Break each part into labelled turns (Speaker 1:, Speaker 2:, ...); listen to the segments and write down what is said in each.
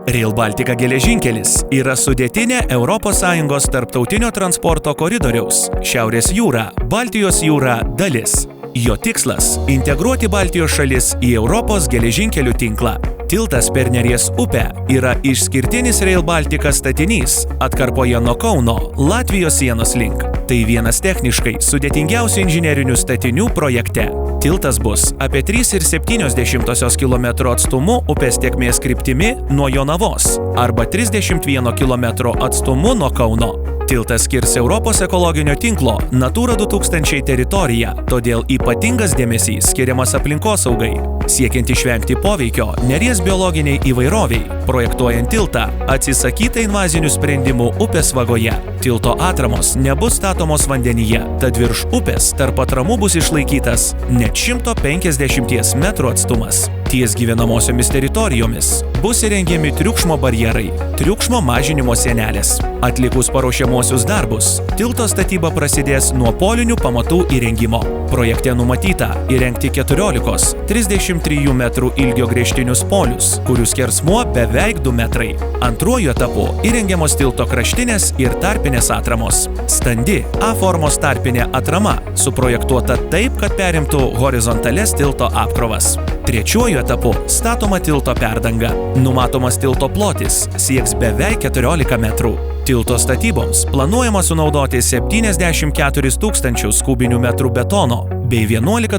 Speaker 1: Rail Baltica geležinkelis yra sudėtinė ES tarptautinio transporto koridoriaus Šiaurės jūra, Baltijos jūra dalis. Jo tikslas – integruoti Baltijos šalis į Europos geležinkelių tinklą. Tiltas per Neries upę yra išskirtinis Rail Baltica statinys atkarpoje nuo Kauno, Latvijos sienos link. Tai vienas techniškai sudėtingiausių inžinerinių statinių projekte. Tiltas bus apie 3,7 km atstumu upės tėkmės kryptimi nuo Jonavos arba 31 km atstumu nuo Kauno. Tiltas skirs Europos ekologinio tinklo Natura 2000 teritoriją, todėl ypatingas dėmesys skiriamas aplinkosaugai. Siekiant išvengti poveikio Neries biologiniai įvairoviai, projektuojant tiltą, atsisakyta invazinių sprendimų upės vagoje. Tilto atramos nebus statomos vandenyje, tad virš upės tarp atramų bus išlaikytas net 150 metrų atstumas. Ties gyvenamosiomis teritorijomis bus įrengiami triukšmo barjerai, triukšmo mažinimo sienelės. Atlikus paruošiamuosius darbus, tilto statyba prasidės nuo polinių pamatų įrengimo. Projekte numatyta įrengti 14-33 metrų ilgio gręžtinius polius, kurių skersmuo beveik 2 metrai. Antruoju etapu įrengiamos tilto kraštinės ir tarpinės atramos. Standi A formos tarpinė atrama suprojektuota taip, kad perimtų horizontales tilto apkrovas. Trečiuoju etapu statoma tilto perdanga. Numatomas tilto plotis sieks beveik 14 metrų. Tilto statyboms planuojama sunaudoti 74 000 kubinių metrų betono bei 11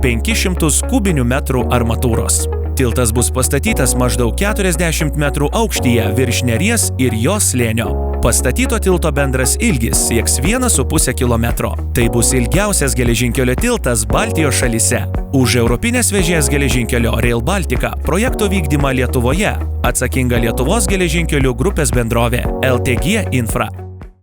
Speaker 1: 500 kubinių metrų armatūros. Tiltas bus pastatytas maždaug 40 metrų aukštyje virš Neries ir jos slėnio. Pastatyto tilto bendras ilgis sieks 1,5 km. Tai bus ilgiausias geležinkelio tiltas Baltijos šalyse. Už Europinės vežės geležinkelio Rail Baltica projekto vykdymą Lietuvoje atsakinga Lietuvos geležinkelių grupės bendrovė LTG Infra.